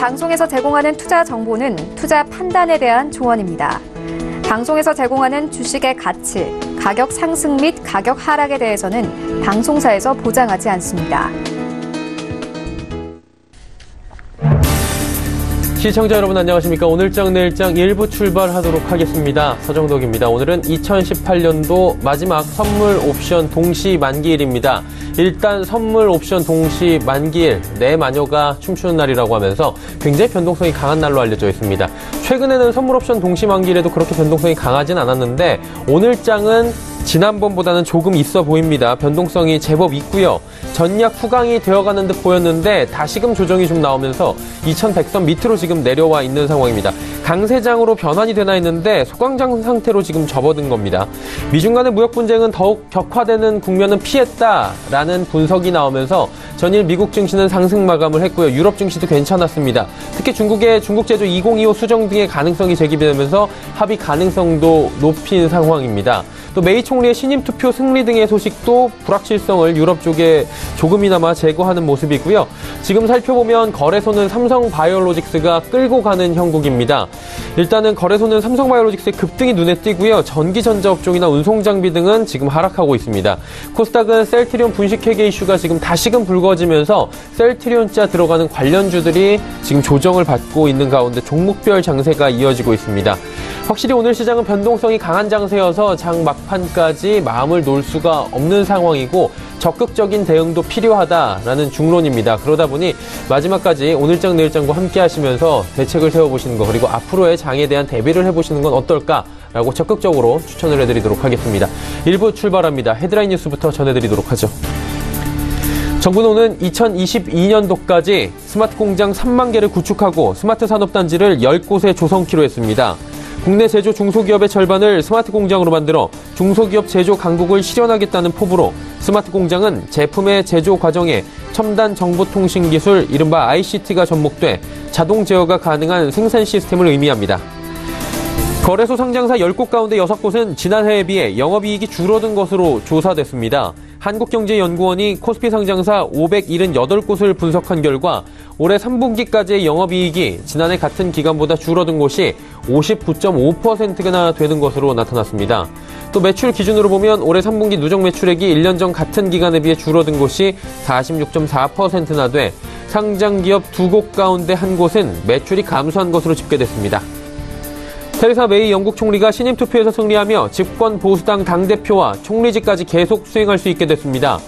방송에서 제공하는 투자 정보는 투자 판단에 대한 조언입니다. 방송에서 제공하는 주식의 가치, 가격 상승 및 가격 하락에 대해서는 방송사에서 보장하지 않습니다. 시청자 여러분 안녕하십니까. 오늘장 내일장 1부 출발하도록 하겠습니다. 서정덕입니다. 오늘은 2018년도 마지막 선물 옵션 동시 만기일입니다. 일단 선물 옵션 동시 만기일, 내 마녀가 춤추는 날이라고 하면서 굉장히 변동성이 강한 날로 알려져 있습니다. 최근에는 선물 옵션 동시 만기일에도 그렇게 변동성이 강하진 않았는데 오늘장은 지난번보다는 조금 있어 보입니다. 변동성이 제법 있고요. 전약 후강이 되어가는 듯 보였는데 다시금 조정이 좀 나오면서 2100선 밑으로 지금 내려와 있는 상황입니다. 강세장으로 변환이 되나 했는데 소강장 상태로 지금 접어든 겁니다. 미중 간의 무역 분쟁은 더욱 격화되는 국면은 피했다라는 분석이 나오면서 전일 미국 증시는 상승 마감을 했고요. 유럽 증시도 괜찮았습니다. 특히 중국의 중국 제조 2025 수정 등의 가능성이 제기되면서 합의 가능성도 높인 상황입니다. 또 메이 총리의 신임 투표 승리 등의 소식도 불확실성을 유럽 쪽에 조금이나마 제거하는 모습이고요. 지금 살펴보면 거래소는 삼성바이오로직스가 끌고 가는 형국입니다. 일단은 거래소는 삼성바이오로직스의 급등이 눈에 띄고요. 전기전자업종이나 운송장비 등은 지금 하락하고 있습니다. 코스닥은 셀트리온 분식회계 이슈가 지금 다시금 불거지면서 셀트리온자 들어가는 관련주들이 지금 조정을 받고 있는 가운데 종목별 장세가 이어지고 있습니다. 확실히 오늘 시장은 변동성이 강한 장세여서 장 막판까지 마음을 놓을 수가 없는 상황이고 적극적인 대응도 필요하다라는 중론입니다. 그러다 보니 마지막까지 오늘장 내일장과 함께 하시면서 대책을 세워보시는 거 그리고 앞으로의 장에 대한 대비를 해보시는 건 어떨까라고 적극적으로 추천을 해드리도록 하겠습니다. 1부 출발합니다. 헤드라인 뉴스부터 전해드리도록 하죠. 정부는 오는 2022년도까지 스마트 공장 3만 개를 구축하고 스마트 산업단지를 10곳에 조성키로 했습니다. 국내 제조 중소기업의 절반을 스마트 공장으로 만들어 중소기업 제조 강국을 실현하겠다는 포부로 스마트 공장은 제품의 제조 과정에 첨단 정보통신기술 이른바 ICT가 접목돼 자동 제어가 가능한 생산 시스템을 의미합니다. 거래소 상장사 10곳 가운데 6곳은 지난해에 비해 영업이익이 줄어든 것으로 조사됐습니다. 한국경제연구원이 코스피 상장사 578곳을 분석한 결과 올해 3분기까지의 영업이익이 지난해 같은 기간보다 줄어든 곳이 59.5%나 되는 것으로 나타났습니다. 또 매출 기준으로 보면 올해 3분기 누적 매출액이 1년 전 같은 기간에 비해 줄어든 곳이 46.4%나 돼 상장기업 2곳 가운데 한 곳은 매출이 감소한 것으로 집계됐습니다. 테레사 메이 영국 총리가 신임 투표에서 승리하며 집권 보수당 당대표와 총리직까지 계속 수행할 수 있게 됐습니다.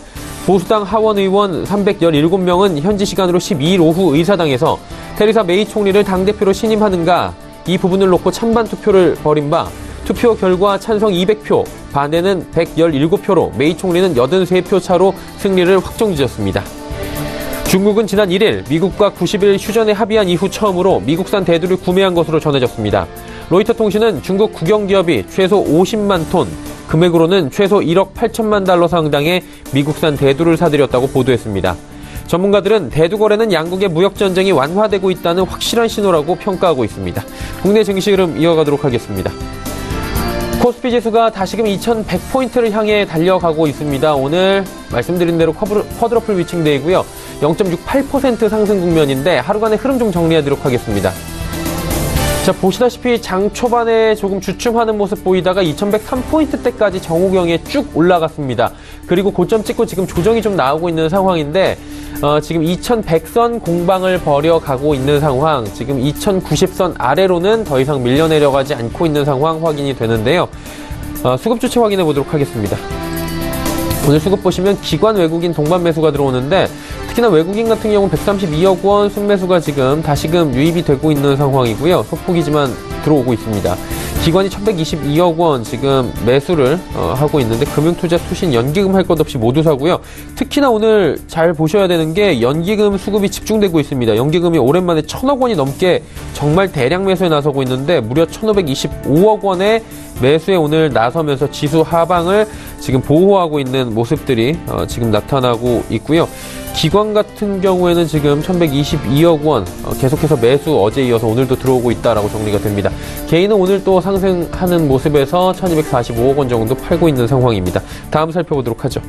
보수당 하원 의원 317명은 현지 시간으로 12일 오후 의사당에서 테레사 메이 총리를 당대표로 신임하는가 이 부분을 놓고 찬반 투표를 벌인 바 투표 결과 찬성 200표, 반대는 117표로 메이 총리는 83표 차로 승리를 확정지었습니다. 중국은 지난 1일 미국과 90일 휴전에 합의한 이후 처음으로 미국산 대두를 구매한 것으로 전해졌습니다. 로이터 통신은 중국 국영기업이 최소 50만 톤, 금액으로는 최소 1억 8천만 달러 상당의 미국산 대두를 사들였다고 보도했습니다. 전문가들은 대두 거래는 양국의 무역전쟁이 완화되고 있다는 확실한 신호라고 평가하고 있습니다. 국내 증시 흐름 이어가도록 하겠습니다. 코스피 지수가 다시금 2100포인트를 향해 달려가고 있습니다. 오늘 말씀드린 대로 쿼드러플 위칭데이고요. 0.68% 상승 국면인데 하루간의 흐름 좀 정리하도록 하겠습니다. 자, 보시다시피 장 초반에 조금 주춤하는 모습 보이다가 2103포인트대까지 정오경에 쭉 올라갔습니다. 그리고 고점 찍고 지금 조정이 좀 나오고 있는 상황인데 지금 2100선 공방을 벌여가고 있는 상황, 지금 2090선 아래로는 더 이상 밀려내려가지 않고 있는 상황 확인이 되는데요. 수급 주체 확인해 보도록 하겠습니다. 오늘 수급 보시면 기관 외국인 동반 매수가 들어오는데 특히나 외국인 같은 경우는 132억 원 순매수가 지금 다시금 유입이 되고 있는 상황이고요. 소폭이지만 들어오고 있습니다. 기관이 1122억 원 지금 매수를 하고 있는데 금융투자, 투신, 연기금 할 것 없이 모두 사고요. 특히나 오늘 잘 보셔야 되는 게 연기금 수급이 집중되고 있습니다. 연기금이 오랜만에 1000억 원이 넘게 정말 대량 매수에 나서고 있는데 무려 1525억 원의 매수에 오늘 나서면서 지수 하방을 지금 보호하고 있는 모습들이 지금 나타나고 있고요. 기관 같은 경우에는 지금 1122억 원 계속해서 매수 어제 이어서 오늘도 들어오고 있다라고 정리가 됩니다. 개인은 오늘 또 상승하는 모습에서 1245억 원 정도 팔고 있는 상황입니다. 다음 살펴보도록 하죠.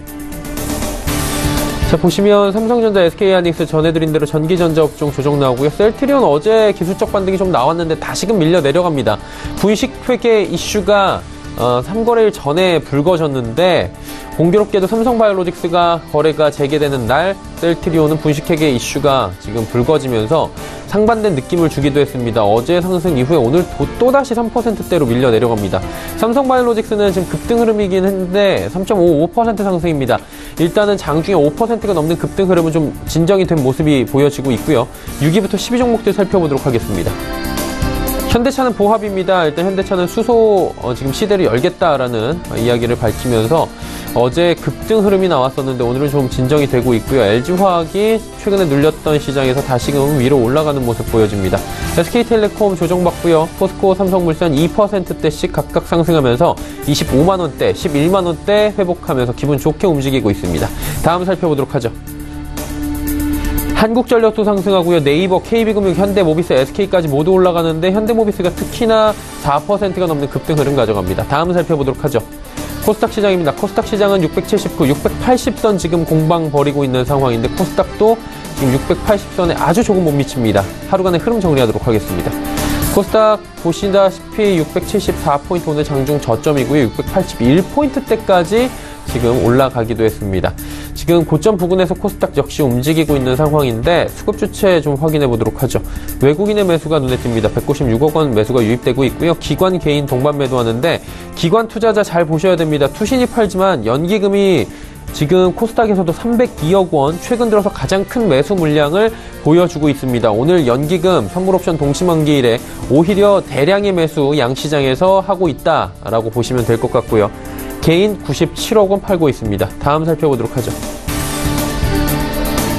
자, 보시면 삼성전자, SK하이닉스 전해드린 대로 전기전자 업종 조정 나오고요. 셀트리온 어제 기술적 반등이 좀 나왔는데 다시금 밀려 내려갑니다. 분식 회계 이슈가 3거래일 전에 불거졌는데 공교롭게도 삼성바이오로직스가 거래가 재개되는 날 셀트리온은 분식회계 이슈가 지금 불거지면서 상반된 느낌을 주기도 했습니다. 어제 상승 이후에 오늘 또다시 3%대로 밀려 내려갑니다. 삼성바이오로직스는 지금 급등 흐름이긴 했는데 3.55% 상승입니다. 일단은 장중에 5%가 넘는 급등 흐름은 좀 진정이 된 모습이 보여지고 있고요. 6위부터 12 종목들 살펴보도록 하겠습니다. 현대차는 보합입니다. 일단 현대차는 수소 지금 시대를 열겠다라는 이야기를 밝히면서 어제 급등 흐름이 나왔었는데 오늘은 좀 진정이 되고 있고요. LG화학이 최근에 눌렸던 시장에서 다시금 위로 올라가는 모습 보여집니다. SK텔레콤 조정받고요. 포스코, 삼성물산 2%대씩 각각 상승하면서 25만원대, 11만원대 회복하면서 기분 좋게 움직이고 있습니다. 다음 살펴보도록 하죠. 한국전력도 상승하고요. 네이버, KB금융, 현대모비스, SK까지 모두 올라가는데 현대모비스가 특히나 4%가 넘는 급등 흐름 가져갑니다. 다음 살펴보도록 하죠. 코스닥 시장입니다. 코스닥 시장은 679, 680선 지금 공방 벌이고 있는 상황인데 코스닥도 지금 680선에 아주 조금 못 미칩니다. 하루간의 흐름 정리하도록 하겠습니다. 코스닥 보시다시피 674포인트 오늘 장중 저점이고요. 681포인트대까지 지금 올라가기도 했습니다. 지금 고점 부근에서 코스닥 역시 움직이고 있는 상황인데 수급 주체 좀 확인해 보도록 하죠. 외국인의 매수가 눈에 띕니다. 196억 원 매수가 유입되고 있고요. 기관 개인 동반 매도하는데 기관 투자자 잘 보셔야 됩니다. 투신이 팔지만 연기금이 지금 코스닥에서도 302억 원 최근 들어서 가장 큰 매수 물량을 보여주고 있습니다. 오늘 연기금 선물옵션 동시만기일에 오히려 대량의 매수 양시장에서 하고 있다라고 보시면 될 것 같고요. 개인 97억 원 팔고 있습니다. 다음 살펴보도록 하죠.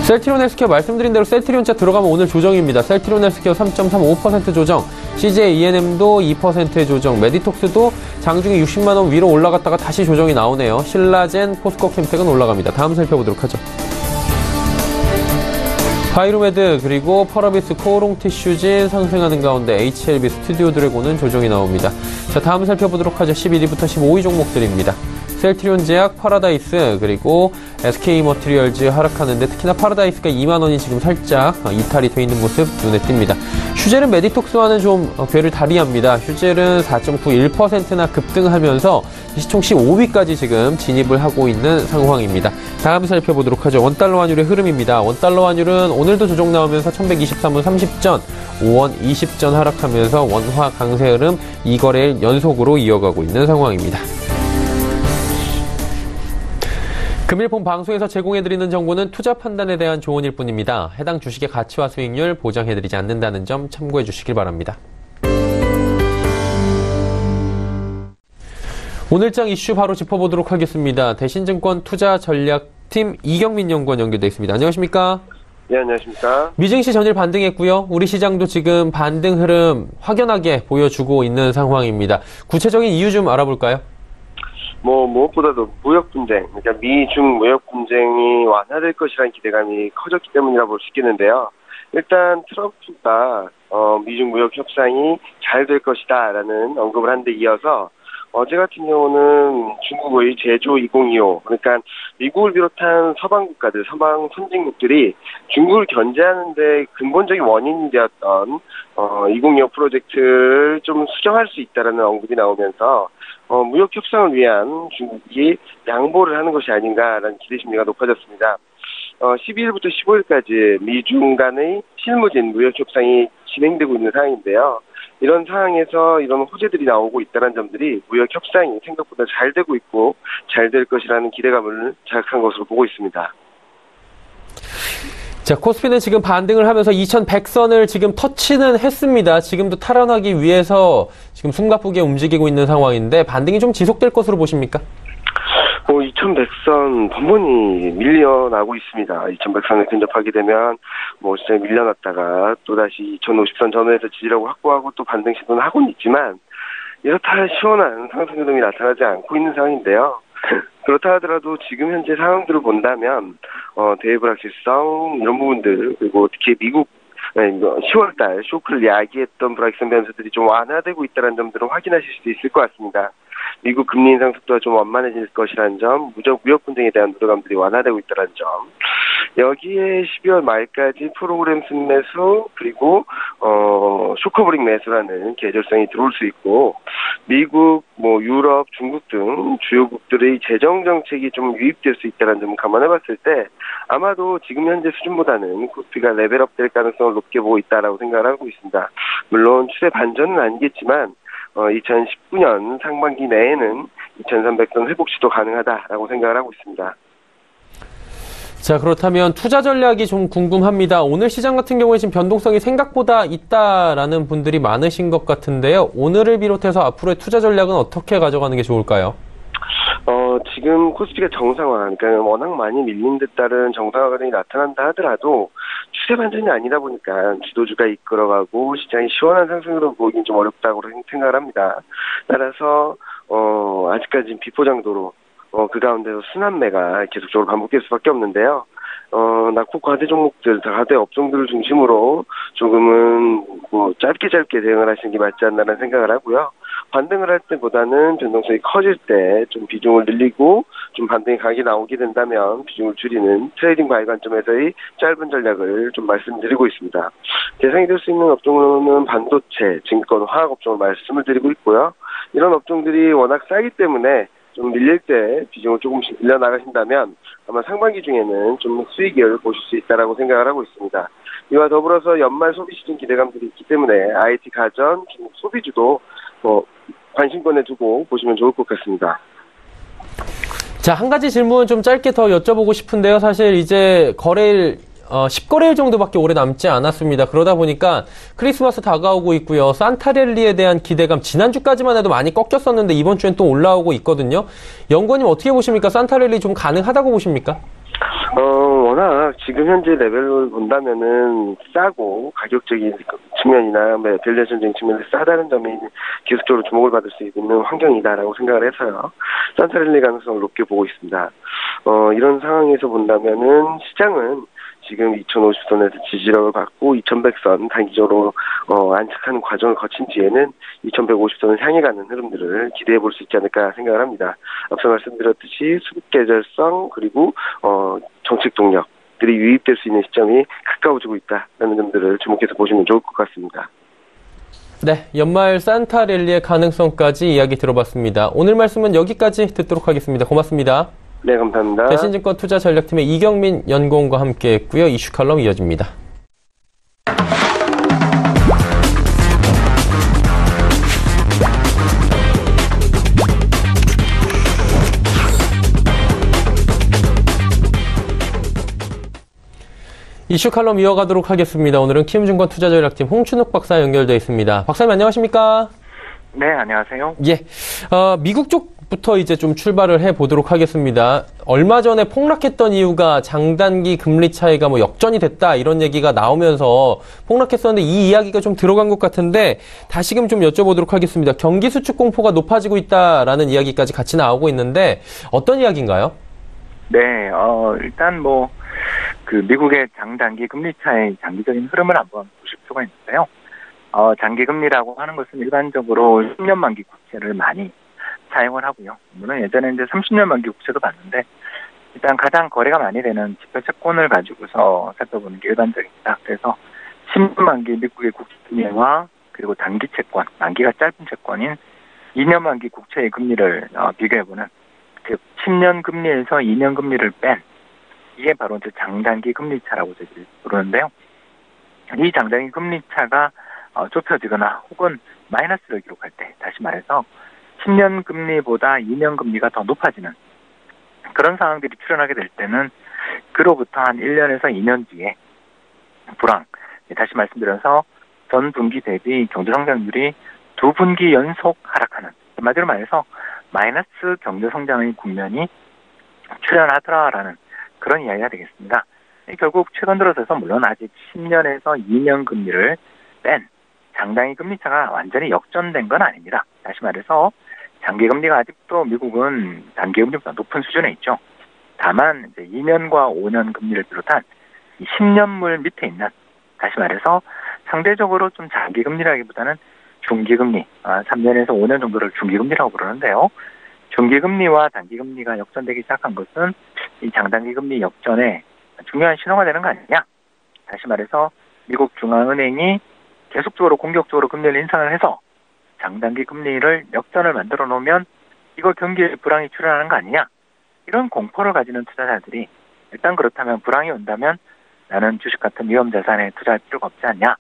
셀트리온 헬스케어 말씀드린 대로 셀트리온차 들어가면 오늘 조정입니다. 셀트리온 헬스케어 3.35% 조정, CJ E&M도 2%의 조정, 메디톡스도 장중에 60만원 위로 올라갔다가 다시 조정이 나오네요. 신라젠, 포스코 캠텍은 올라갑니다. 다음 살펴보도록 하죠. 바이로메드 그리고 펄어비스, 코오롱 티슈진 상승하는 가운데 HLB, 스튜디오 드래곤은 조정이 나옵니다. 자, 다음 살펴보도록 하죠. 11위부터 15위 종목들입니다. 셀트리온 제약, 파라다이스 그리고 SK머티리얼즈 하락하는데 특히나 파라다이스가 2만원이 지금 살짝 이탈이 돼 있는 모습 눈에 띕니다. 휴젤은 메디톡스와는 좀 궤를 다리합니다. 휴젤은 4.91%나 급등하면서 시총시 5위까지 지금 진입을 하고 있는 상황입니다. 다음 살펴보도록 하죠. 원달러 환율의 흐름입니다. 원달러 환율은 오늘도 조정 나오면서 1123원 30전, 5원 20전 하락하면서 원화 강세 흐름 2거래일 연속으로 이어가고 있는 상황입니다. 금일본 방송에서 제공해드리는 정보는 투자 판단에 대한 조언일 뿐입니다. 해당 주식의 가치와 수익률 보장해드리지 않는다는 점 참고해 주시길 바랍니다. 오늘장 이슈 바로 짚어보도록 하겠습니다. 대신증권 투자전략팀 이경민 연구원 연결되어 있습니다. 안녕하십니까? 네, 안녕하십니까? 미증시 전일 반등했고요. 우리 시장도 지금 반등 흐름 확연하게 보여주고 있는 상황입니다. 구체적인 이유 좀 알아볼까요? 무엇보다도 무역 분쟁, 그러니까 미중 무역 분쟁이 완화될 것이라는 기대감이 커졌기 때문이라 볼 수 있겠는데요. 일단 트럼프가 미중 무역 협상이 잘 될 것이다라는 언급을 한 데 이어서 어제 같은 경우는 중국의 제조 2025, 그러니까 미국을 비롯한 서방 국가들, 서방 선진국들이 중국을 견제하는 데 근본적인 원인이 되었던 2025 프로젝트를 좀 수정할 수 있다라는 언급이 나오면서 무역 협상을 위한 중국이 양보를 하는 것이 아닌가라는 기대 심리가 높아졌습니다. 12일부터 15일까지 미중 간의 실무진 무역 협상이 진행되고 있는 상황인데요. 이런 상황에서 이런 호재들이 나오고 있다는 점들이 무역 협상이 생각보다 잘 되고 있고 잘 될 것이라는 기대감을 자극한 것으로 보고 있습니다. 자, 코스피는 지금 반등을 하면서 2100선을 지금 터치는 했습니다. 지금도 탈환하기 위해서 지금 숨가쁘게 움직이고 있는 상황인데 반등이 좀 지속될 것으로 보십니까? 2100선 번번이 밀려나고 있습니다. 2100선을 근접하게 되면 시장에 밀려났다가 또다시 2050선 전후에서 지지력을 확보하고 또 반등 시도는 하고는 있지만 이렇다 시원한 상승 흐름이 나타나지 않고 있는 상황인데요. 그렇다 하더라도 지금 현재 상황들을 본다면 대불확실성 이런 부분들 그리고 특히 미국 10월달 쇼크를 야기했던 불확실성 변수들이 좀 완화되고 있다는 점들을 확인하실 수 있을 것 같습니다. 미국 금리 인상 속도가 좀 완만해질 것이라는 점, 무역 분쟁에 대한 우려감들이 완화되고 있다는 점, 여기에 12월 말까지 프로그램 순 매수 그리고 쇼커브릭 매수라는 계절성이 들어올 수 있고 미국, 유럽, 중국 등 주요국들의 재정 정책이 좀 유입될 수 있다는 점을 감안해봤을 때 아마도 지금 현재 수준보다는 코스피가 레벨업될 가능성을 높게 보고 있다라고 생각을 하고 있습니다. 물론 추세 반전은 아니겠지만 2019년 상반기 내에는 2300선 회복 시도 가능하다라고 생각을 하고 있습니다. 자, 그렇다면 투자 전략이 좀 궁금합니다. 오늘 시장 같은 경우에 지금 변동성이 생각보다 있다라는 분들이 많으신 것 같은데요. 오늘을 비롯해서 앞으로의 투자 전략은 어떻게 가져가는 게 좋을까요? 지금 코스피가 정상화, 그러니까 워낙 많이 밀린 데 따른 정상화가 나타난다 하더라도 추세 반전이 아니다 보니까 주도주가 이끌어가고 시장이 시원한 상승으로 보이긴 좀 어렵다고 생각을 합니다. 따라서 아직까지 비포장도로 그 가운데서 순환매가 계속적으로 반복될 수밖에 없는데요. 낙폭 과대 종목들, 과대 업종들을 중심으로 조금은 짧게 대응을 하시는 게 맞지 않나라는 생각을 하고요. 반등을 할 때보다는 변동성이 커질 때 좀 비중을 늘리고 좀 반등이 강하게 나오게 된다면 비중을 줄이는 트레이딩 바이 관점에서의 짧은 전략을 좀 말씀드리고 있습니다. 대상이 될 수 있는 업종으로는 반도체, 증권, 화학 업종을 말씀을 드리고 있고요. 이런 업종들이 워낙 싸기 때문에 좀 밀릴 때 비중을 조금씩 늘려나가신다면 아마 상반기 중에는 좀 수익을 보실 수 있다라고 생각을 하고 있습니다. 이와 더불어서 연말 소비 시즌 기대감들이 있기 때문에 IT, 가전, 중국 소비주도 관심권에 두고 보시면 좋을 것 같습니다. 자, 한 가지 질문 좀 짧게 더 여쭤보고 싶은데요. 사실 이제 거래일 10거래일 정도밖에 오래 남지 않았습니다. 그러다 보니까 크리스마스 다가오고 있고요. 산타랠리에 대한 기대감 지난주까지만 해도 많이 꺾였었는데 이번 주엔 또 올라오고 있거든요. 연구원님 어떻게 보십니까? 산타랠리 좀 가능하다고 보십니까? 워낙 지금 현재 레벨을 본다면은 싸고 가격적인 측면이나 밸류에이션적인 측면에서 싸다는 점이 계속적으로 주목을 받을 수 있는 환경이다라고 생각을 해서요. 산타랠리 가능성을 높게 보고 있습니다. 이런 상황에서 본다면은 시장은 지금 2050선에서 지지력을 받고 2100선 단기적으로 안착하는 과정을 거친 뒤에는 2150선을 향해 가는 흐름들을 기대해 볼 수 있지 않을까 생각을 합니다. 앞서 말씀드렸듯이 수급 계절성 그리고 정책 동력들이 유입될 수 있는 시점이 가까워지고 있다는 점들을 주목해서 보시면 좋을 것 같습니다. 네, 연말 산타랠리의 가능성까지 이야기 들어봤습니다. 오늘 말씀은 여기까지 듣도록 하겠습니다. 고맙습니다. 네, 감사합니다. 대신증권 투자전략팀의 이경민 연구원과 함께했고요. 이슈 칼럼 이어집니다. 이슈 칼럼 이어가도록 하겠습니다. 오늘은 키움증권 투자전략팀 홍춘욱 박사 연결되어 있습니다. 박사님 안녕하십니까? 네, 안녕하세요. 예, 미국 쪽부터 이제 좀 출발을 해보도록 하겠습니다. 얼마 전에 폭락했던 이유가 장단기 금리 차이가 역전이 됐다 이런 얘기가 나오면서 폭락했었는데 이 이야기가 좀 들어간 것 같은데 다시금 좀 여쭤보도록 하겠습니다. 경기 수축 공포가 높아지고 있다라는 이야기까지 같이 나오고 있는데 어떤 이야기인가요? 네, 일단 미국의 장단기 금리 차이 장기적인 흐름을 한번 보실 필요가 있는데요. 장기 금리라고 하는 것은 일반적으로 10년 만기 국채를 많이 사용을 하고요. 물론 예전에 이제 30년 만기 국채도 봤는데 일단 가장 거래가 많이 되는 지표 채권을 가지고서 살펴보는 게 일반적입니다. 그래서 10년 만기 미국의 국채와 그리고 단기 채권, 만기가 짧은 채권인 2년 만기 국채의 금리를 비교해보는 즉 10년 금리에서 2년 금리를 뺀 이게 바로 이제 장단기 금리 차라고 저희들이 부르는데요. 이 장단기 금리 차가 좁혀지거나 혹은 마이너스를 기록할 때, 다시 말해서 10년 금리보다 2년 금리가 더 높아지는 그런 상황들이 출현하게 될 때는 그로부터 한 1년에서 2년 뒤에 불황, 다시 말씀드려서 전 분기 대비 경제성장률이 2분기 연속 하락하는, 한마디로 말해서 마이너스 경제성장의 국면이 출현하더라라는 그런 이야기가 되겠습니다. 결국 최근 들어서서 물론 아직 10년에서 2년 금리를 뺀 장단기 금리차가 완전히 역전된 건 아닙니다. 다시 말해서 장기 금리가 아직도 미국은 단기 금리보다 높은 수준에 있죠. 다만 이제 2년과 5년 금리를 비롯한 10년물 밑에 있는, 다시 말해서 상대적으로 좀 장기 금리라기보다는 중기 금리, 3년에서 5년 정도를 중기 금리라고 부르는데요. 중기 금리와 단기 금리가 역전되기 시작한 것은 이 장단기 금리 역전의 중요한 신호가 되는 거 아니냐. 다시 말해서 미국 중앙은행이 계속적으로 공격적으로 금리를 인상을 해서 장단기 금리를 역전을 만들어 놓으면 이거 경기에 불황이 출현하는 거 아니냐. 이런 공포를 가지는 투자자들이 일단 그렇다면 불황이 온다면 나는 주식 같은 위험 자산에 투자할 필요가 없지 않냐.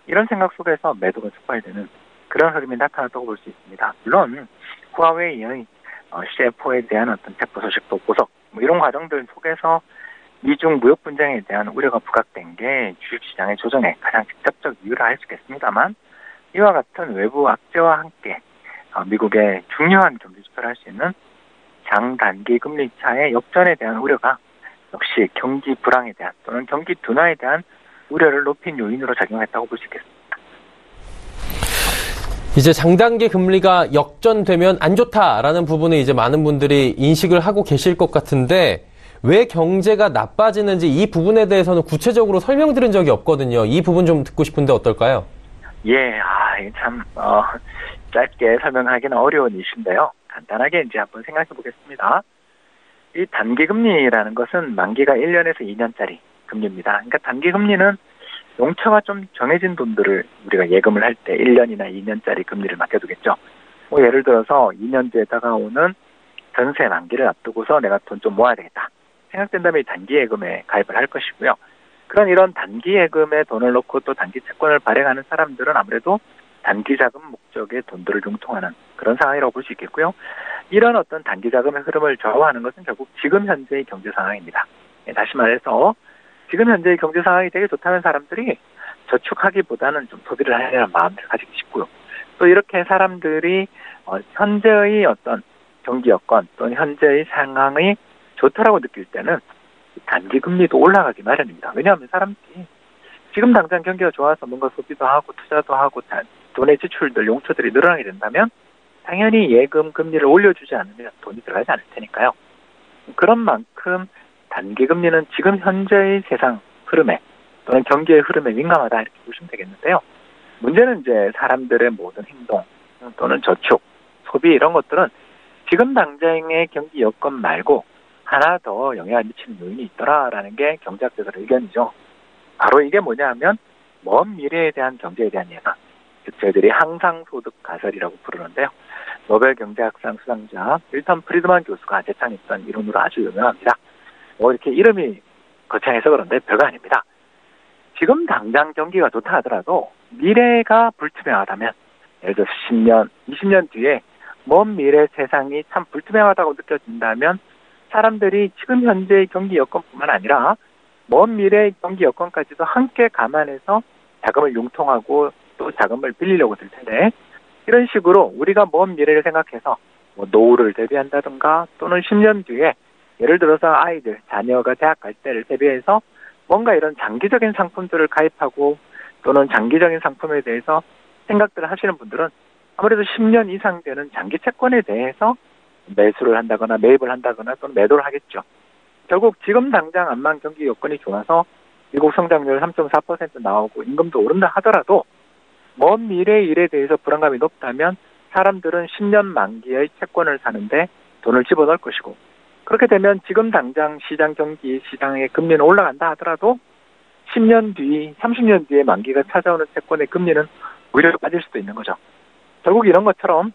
이런 생각 속에서 매도가 촉발되는 그런 흐름이 나타났다고 볼 수 있습니다. 물론 후아웨이의 CFO에 대한 어떤 체포 소식도 보석 이런 과정들 속에서 미중 무역 분쟁에 대한 우려가 부각된 게 주식시장의 조정에 가장 직접적 이유라 할 수 있겠습니다만 이와 같은 외부 악재와 함께 미국의 중요한 경제 지표를 할 수 있는 장단기 금리 차의 역전에 대한 우려가 역시 경기 불황에 대한 또는 경기 둔화에 대한 우려를 높인 요인으로 작용했다고 볼 수 있겠습니다. 이제 장단기 금리가 역전되면 안 좋다라는 부분을 이제 많은 분들이 인식을 하고 계실 것 같은데 왜 경제가 나빠지는지 이 부분에 대해서는 구체적으로 설명드린 적이 없거든요. 이 부분 좀 듣고 싶은데 어떨까요? 예, 참 짧게 설명하기는 어려운 이슈인데요. 간단하게 이제 한번 생각해 보겠습니다. 이 단기 금리라는 것은 만기가 1년에서 2년짜리 금리입니다. 그러니까 단기 금리는 용처가 좀 정해진 돈들을 우리가 예금을 할 때 1년이나 2년짜리 금리를 맡겨두겠죠. 예를 들어서 2년 뒤에 다가오는 전세 만기를 앞두고서 내가 돈 좀 모아야 되겠다. 생각된다면 단기 예금에 가입을 할 것이고요. 이런 단기 예금에 돈을 넣고 또 단기 채권을 발행하는 사람들은 아무래도 단기 자금 목적의 돈들을 융통하는 그런 상황이라고 볼 수 있겠고요. 이런 어떤 단기 자금의 흐름을 좌우하는 것은 결국 지금 현재의 경제 상황입니다. 다시 말해서 지금 현재의 경제 상황이 되게 좋다는 사람들이 저축하기보다는 좀 소비를 하려는 마음을 가지기 쉽고요. 또 이렇게 사람들이 현재의 어떤 경기 여건 또는 현재의 상황이 좋다라고 느낄 때는 단기 금리도 올라가기 마련입니다. 왜냐하면 사람들이 지금 당장 경기가 좋아서 뭔가 소비도 하고 투자도 하고 돈의 지출들, 용처들이 늘어나게 된다면 당연히 예금 금리를 올려주지 않으면 돈이 들어가지 않을 테니까요. 그런 만큼 단기 금리는 지금 현재의 세상 흐름에 또는 경기의 흐름에 민감하다 이렇게 보시면 되겠는데요. 문제는 이제 사람들의 모든 행동 또는 저축, 소비 이런 것들은 지금 당장의 경기 여건 말고 하나 더 영향을 미치는 요인이 있더라라는 게 경제학자들의 의견이죠. 바로 이게 뭐냐 하면 먼 미래에 대한 경제에 대한 예상, 즉 저희들이 항상소득 가설이라고 부르는데요. 노벨 경제학상 수상자 밀턴 프리드만 교수가 제창했던 이론으로 아주 유명합니다. 이렇게 이름이 거창해서 그런데 별거 아닙니다. 지금 당장 경기가 좋다 하더라도 미래가 불투명하다면 예를 들어서 10년, 20년 뒤에 먼 미래 세상이 참 불투명하다고 느껴진다면 사람들이 지금 현재의 경기 여건뿐만 아니라 먼 미래의 경기 여건까지도 함께 감안해서 자금을 융통하고 또 자금을 빌리려고 들 텐데 이런 식으로 우리가 먼 미래를 생각해서 노후를 대비한다든가 또는 10년 뒤에 예를 들어서 아이들, 자녀가 대학 갈 때를 대비해서 뭔가 이런 장기적인 상품들을 가입하고 또는 장기적인 상품에 대해서 생각들을 하시는 분들은 아무래도 10년 이상 되는 장기 채권에 대해서 매수를 한다거나 매입을 한다거나 또는 매도를 하겠죠. 결국 지금 당장 안만 경기 여건이 좋아서 미국 성장률 3.4% 나오고 임금도 오른다 하더라도 먼 미래의 일에 대해서 불안감이 높다면 사람들은 10년 만기의 채권을 사는데 돈을 집어넣을 것이고 그렇게 되면 지금 당장 시장 경기, 시장의 금리는 올라간다 하더라도 10년 뒤, 30년 뒤에 만기가 찾아오는 채권의 금리는 오히려 빠질 수도 있는 거죠. 결국 이런 것처럼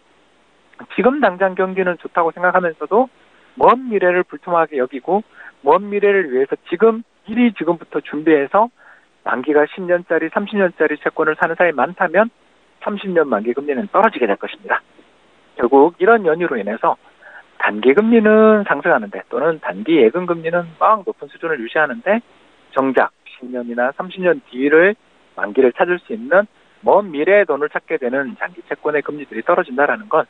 지금 당장 경기는 좋다고 생각하면서도 먼 미래를 불투명하게 여기고 먼 미래를 위해서 미리 지금부터 준비해서 만기가 10년짜리, 30년짜리 채권을 사는 사람이 많다면 30년 만기 금리는 떨어지게 될 것입니다. 결국 이런 연유로 인해서 단기 금리는 상승하는데 또는 단기 예금 금리는 막 높은 수준을 유지하는데 정작 10년이나 30년 뒤를 만기를 찾을 수 있는 먼 미래의 돈을 찾게 되는 장기 채권의 금리들이 떨어진다라는 건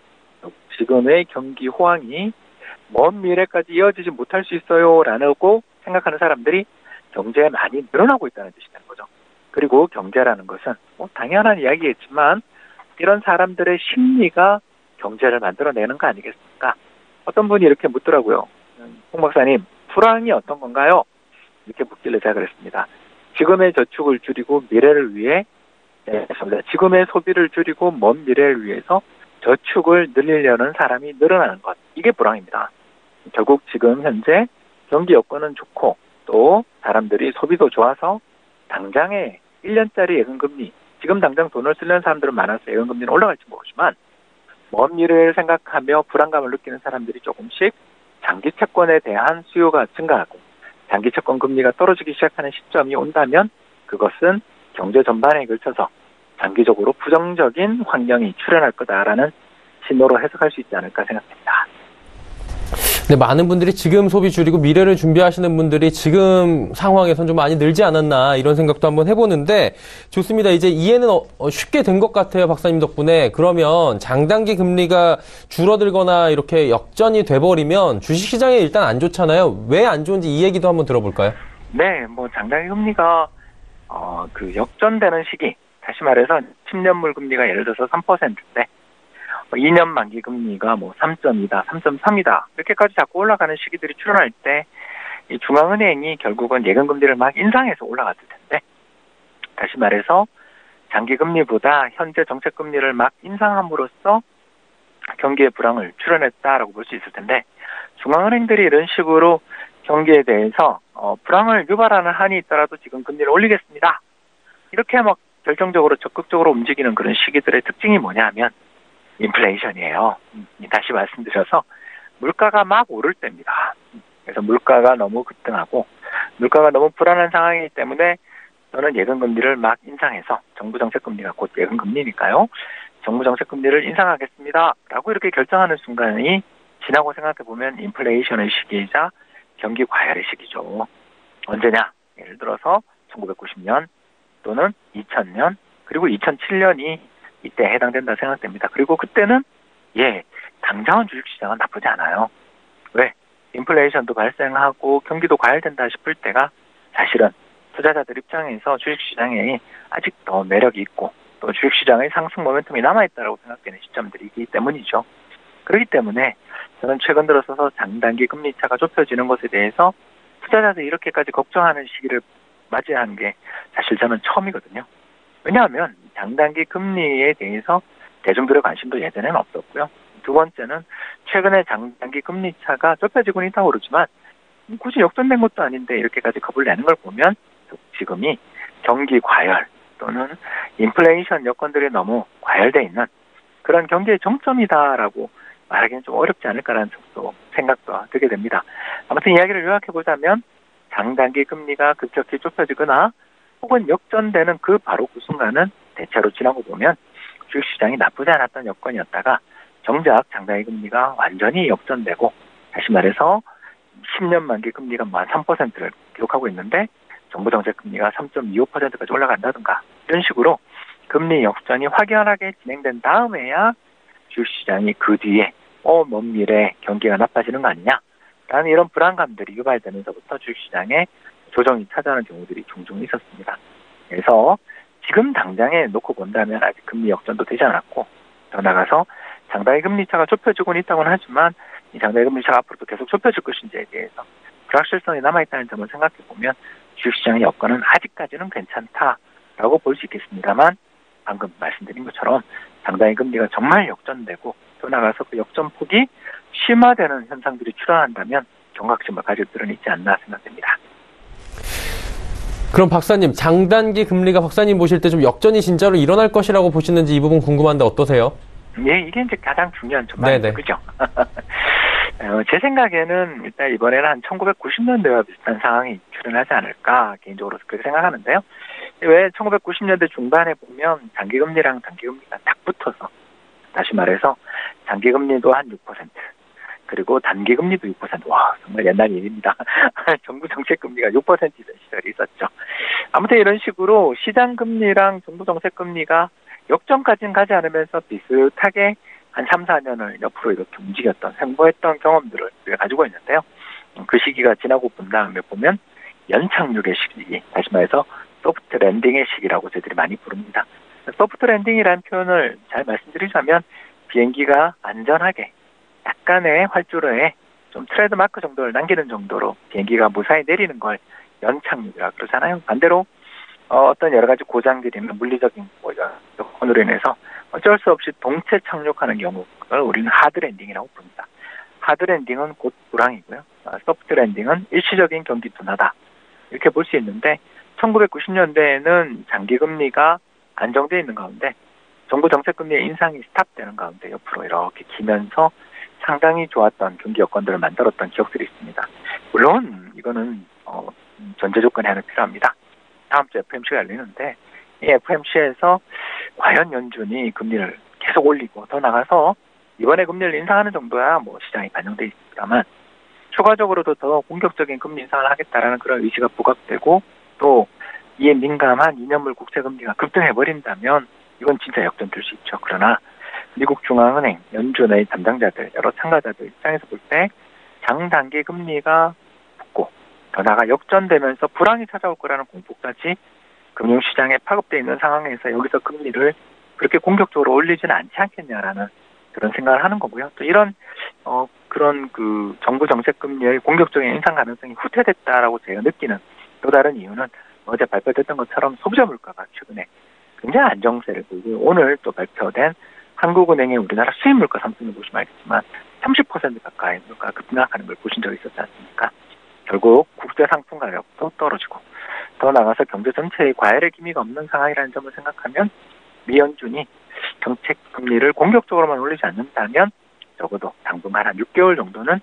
지금의 경기 호황이 먼 미래까지 이어지지 못할 수 있어요라고 생각하는 사람들이 경제에 많이 늘어나고 있다는 뜻이 되는 거죠. 그리고 경제라는 것은 당연한 이야기겠지만 이런 사람들의 심리가 경제를 만들어내는 거 아니겠습니까? 어떤 분이 이렇게 묻더라고요. 홍 박사님, 불황이 어떤 건가요? 이렇게 묻길래 제가 그랬습니다. 지금의 저축을 줄이고 미래를 위해 지금의 소비를 줄이고 먼 미래를 위해서 저축을 늘리려는 사람이 늘어나는 것. 이게 불황입니다. 결국 지금 현재 경기 여건은 좋고 또 사람들이 소비도 좋아서 당장에 1년짜리 예금금리, 지금 당장 돈을 쓰려는 사람들은 많아서 예금금리는 올라갈지 모르지만 먼 미래를 생각하며 불안감을 느끼는 사람들이 조금씩 장기 채권에 대한 수요가 증가하고 장기 채권 금리가 떨어지기 시작하는 시점이 온다면 그것은 경제 전반에 걸쳐서 장기적으로 부정적인 환경이 출현할 거다라는 신호로 해석할 수 있지 않을까 생각합니다. 네, 많은 분들이 지금 소비 줄이고 미래를 준비하시는 분들이 지금 상황에선 좀 많이 늘지 않았나 이런 생각도 한번 해보는데 좋습니다. 이제 이해는 쉽게 된 것 같아요. 박사님 덕분에. 그러면 장단기 금리가 줄어들거나 이렇게 역전이 돼버리면 주식시장에 일단 안 좋잖아요. 왜 안 좋은지 이 얘기도 한번 들어볼까요? 네, 뭐 장단기 금리가 그 역전되는 시기, 다시 말해서 10년물 금리가 예를 들어서 3%인데 2년 만기 금리가 뭐 3.2다, 3.3이다 이렇게까지 자꾸 올라가는 시기들이 출현할 때 이 중앙은행이 결국은 예금 금리를 막 인상해서 올라갔을 텐데, 다시 말해서 장기 금리보다 현재 정책 금리를 막 인상함으로써 경기의 불황을 출현했다라고 볼 수 있을 텐데, 중앙은행들이 이런 식으로 경기에 대해서 불황을 유발하는 한이 있더라도 지금 금리를 올리겠습니다, 이렇게 막 결정적으로 적극적으로 움직이는 그런 시기들의 특징이 뭐냐면 인플레이션이에요. 다시 말씀드려서 물가가 막 오를 때입니다. 그래서 물가가 너무 급등하고 물가가 너무 불안한 상황이기 때문에 저는 예금금리를 막 인상해서 정부 정책금리가 곧 예금금리니까요. 정부 정책금리를 인상하겠습니다 라고 이렇게 결정하는 순간이 지나고 생각해보면 인플레이션의 시기이자 경기 과열의 시기죠. 언제냐? 예를 들어서 1990년 또는 2000년 그리고 2007년이 이때 해당된다 생각됩니다. 그리고 그때는 당장은 주식시장은 나쁘지 않아요. 왜? 인플레이션도 발생하고 경기도 과열된다 싶을 때가 사실은 투자자들 입장에서 주식시장에 아직 더 매력이 있고 또 주식시장의 상승 모멘텀이 남아있다고 생각되는 시점들이기 때문이죠. 그렇기 때문에 저는 최근 들어서서 장단기 금리차가 좁혀지는 것에 대해서 투자자들이 이렇게까지 걱정하는 시기를 맞이한 게 사실 저는 처음이거든요. 왜냐하면 장단기 금리에 대해서 대중들의 관심도 예전에는 없었고요. 두 번째는 최근에 장단기 금리 차가 좁혀지고는 있다고 그러지만 굳이 역전된 것도 아닌데 이렇게까지 겁을 내는 걸 보면 지금이 경기 과열 또는 인플레이션 여건들이 너무 과열돼 있는 그런 경기의 정점이다라고 말하기는 좀 어렵지 않을까라는 생각도 들게 됩니다. 아무튼 이야기를 요약해보자면 장단기 금리가 급격히 좁혀지거나 혹은 역전되는 바로 그 순간은 대체로 지나고 보면 주식시장이 나쁘지 않았던 여건이었다가 정작 장단기 금리가 완전히 역전되고 다시 말해서 10년 만기 금리가 만 3%를 기록하고 있는데 정부 정책 금리가 3.25%까지 올라간다든가 이런 식으로 금리 역전이 확연하게 진행된 다음에야 주식시장이 그 뒤에 먼 미래 경기가 나빠지는 거 아니냐라는 이런 불안감들이 유발되면서부터 주식시장에 조정이 찾아오는 경우들이 종종 있었습니다. 그래서 지금 당장에 놓고 본다면 아직 금리 역전도 되지 않았고 더 나아가서 장단기 금리차가 좁혀지고는 있다고는 하지만 이 장단기 금리차가 앞으로도 계속 좁혀질 것인지에 대해서 불확실성이 남아있다는 점을 생각해보면 주식시장의 여건은 아직까지는 괜찮다라고 볼 수 있겠습니다만 방금 말씀드린 것처럼 장단기 금리가 정말 역전되고 또 나아가서 그 역전폭이 심화되는 현상들이 출현한다면 경각심을 가질 필요는 있지 않나 생각됩니다. 그럼 박사님, 장단기 금리가 박사님 보실 때 좀 역전이 진짜로 일어날 것이라고 보시는지 이 부분 궁금한데 어떠세요? 예, 이게 이제 가장 중요한 전망이죠. 그죠? 제 생각에는 일단 이번에는 한 1990년대와 비슷한 상황이 출현하지 않을까 개인적으로 그렇게 생각하는데요. 왜 1990년대 중반에 보면 장기금리랑 단기금리가 딱 붙어서 다시 말해서 장기금리도 한 6%, 그리고 단기금리도 6%. 와, 정말 옛날 일입니다. 정부 정책금리가 6%이던 시절이 있었죠. 아무튼 이런 식으로 시장금리랑 정부 정책금리가 역전까지는 가지 않으면서 비슷하게 한 3, 4년을 옆으로 이렇게 움직였던, 횡보했던 경험들을 우리가 가지고 있는데요. 그 시기가 지나고 본 다음에 보면 연착륙의 시기, 다시 말해서 소프트 랜딩의 시기라고 저희들이 많이 부릅니다. 소프트 랜딩이라는 표현을 잘 말씀드리자면 비행기가 안전하게 약간의 활주로에 좀 트레드마크 정도를 남기는 정도로 비행기가 무사히 내리는 걸 연착륙이라고 그러잖아요. 반대로 어떤 여러 가지 고장들이나 물리적인 여건으로 인해서 어쩔 수 없이 동체 착륙하는 경우를 우리는 하드 랜딩이라고 부릅니다. 하드 랜딩은 곧 불황이고요. 소프트 랜딩은 일시적인 경기 둔화다 이렇게 볼 수 있는데 1990년대에는 장기금리가 안정되어 있는 가운데 정부 정책금리의 인상이 스탑되는 가운데 옆으로 이렇게 기면서 상당히 좋았던 경기 여건들을 만들었던 기억들이 있습니다. 물론 이거는 전제 조건이 하나 필요합니다. 다음 주 FOMC가 열리는데 이 FOMC에서 과연 연준이 금리를 계속 올리고 더 나가서 이번에 금리를 인상하는 정도야 뭐 시장이 반영돼 있습니다만 추가적으로도 더 공격적인 금리 인상을 하겠다라는 그런 의지가 부각되고 또 이에 민감한 2년물 국채금리가 급등해버린다면 이건 진짜 역전될 수 있죠. 그러나 미국 중앙은행, 연준의 담당자들, 여러 참가자들 입장에서 볼 때 장단기 금리가 붙고 더 나아가 역전되면서 불황이 찾아올 거라는 공포까지 금융시장에 파급되어 있는 상황에서 여기서 금리를 그렇게 공격적으로 올리지는 않지 않겠냐라는 그런 생각을 하는 거고요. 또 이런 그런 그 정부 정책 금리의 공격적인 인상 가능성이 후퇴됐다라고 제가 느끼는 또 다른 이유는 어제 발표됐던 것처럼 소비자 물가가 최근에 굉장히 안정세를 보이고 오늘 또 발표된 한국은행의 우리나라 수입 물가 상승을 보시면 알겠지만 30% 가까이 물가가 급락하는 걸 보신 적이 있었지 않습니까? 결국 국제 상품 가격도 떨어지고 더 나아가서 경제 전체의 과열의 기미가 없는 상황이라는 점을 생각하면 미 연준이 정책 금리를 공격적으로만 올리지 않는다면 적어도 당분간 한 6개월 정도는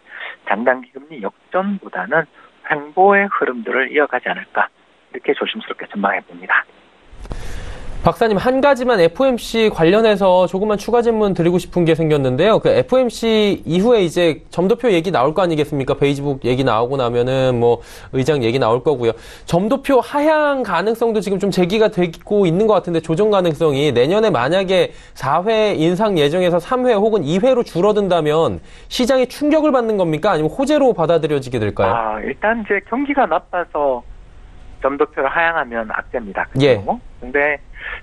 장단기 금리 역전보다는 횡보의 흐름들을 이어가지 않을까 이렇게 조심스럽게 전망해 봅니다. 박사님, 한 가지만 FOMC 관련해서 조금만 추가 질문 드리고 싶은 게 생겼는데요. 그 FOMC 이후에 이제 점도표 얘기 나올 거 아니겠습니까? 베이지북 얘기 나오고 나면은 뭐 의장 얘기 나올 거고요. 점도표 하향 가능성도 지금 좀 제기가 되고 있는 것 같은데 조정 가능성이 내년에 만약에 4회 인상 예정에서 3회 혹은 2회로 줄어든다면 시장이 충격을 받는 겁니까? 아니면 호재로 받아들여지게 될까요? 일단 이제 경기가 나빠서 점도표를 하향하면 악재입니다. 예. 근데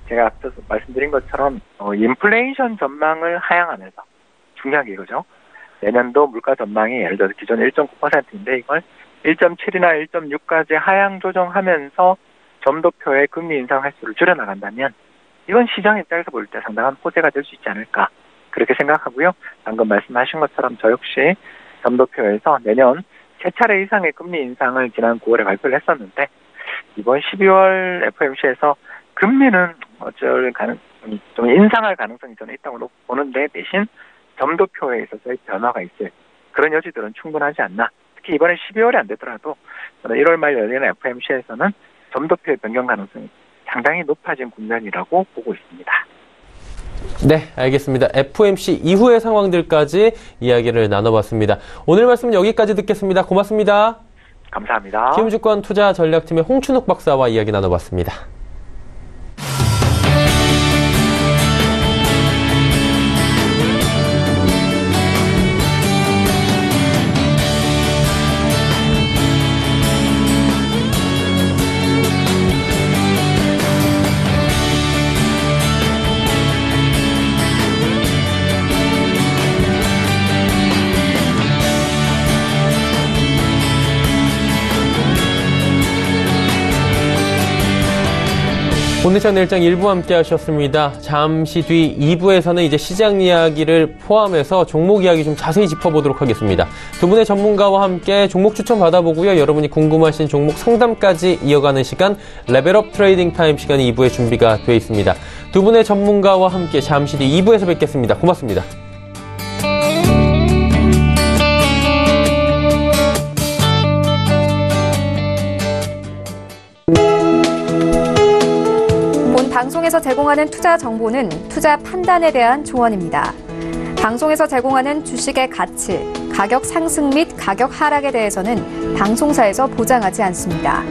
제가 앞서서 말씀드린 것처럼 인플레이션 전망을 하향하면서 중요한 게 이거죠. 내년도 물가 전망이 예를 들어서 기존 1.9%인데 이걸 1.7이나 1.6까지 하향 조정하면서 점도표의 금리 인상 횟수를 줄여나간다면 이건 시장 입장에서 볼 때 상당한 호재가 될 수 있지 않을까 그렇게 생각하고요. 방금 말씀하신 것처럼 저 역시 점도표에서 내년 3차례 이상의 금리 인상을 지난 9월에 발표를 했었는데 이번 12월 FOMC에서 금리는 어쩔 가능성이 좀 인상할 가능성이 저는 있다고 보는데 대신 점도표에 있어서의 변화가 있을 그런 여지들은 충분하지 않나. 특히 이번에 12월이 안 되더라도 1월 말 열리는 FOMC에서는 점도표의 변경 가능성이 상당히 높아진 국면이라고 보고 있습니다. 네, 알겠습니다. FOMC 이후의 상황들까지 이야기를 나눠봤습니다. 오늘 말씀 여기까지 듣겠습니다. 고맙습니다. 감사합니다. 키움증권 투자전략팀의 홍춘욱 박사와 이야기 나눠봤습니다. 오늘장 내일장 1부 함께 하셨습니다. 잠시 뒤 2부에서는 이제 시장 이야기를 포함해서 종목 이야기 좀 자세히 짚어보도록 하겠습니다. 두 분의 전문가와 함께 종목 추천 받아보고요. 여러분이 궁금하신 종목 상담까지 이어가는 시간 레벨업 트레이딩 타임 시간이 2부에 준비가 되어 있습니다. 두 분의 전문가와 함께 잠시 뒤 2부에서 뵙겠습니다. 고맙습니다. 방송에서 제공하는 투자 정보는 투자 판단에 대한 조언입니다. 방송에서 제공하는 주식의 가치, 가격 상승 및 가격 하락에 대해서는 방송사에서 보장하지 않습니다.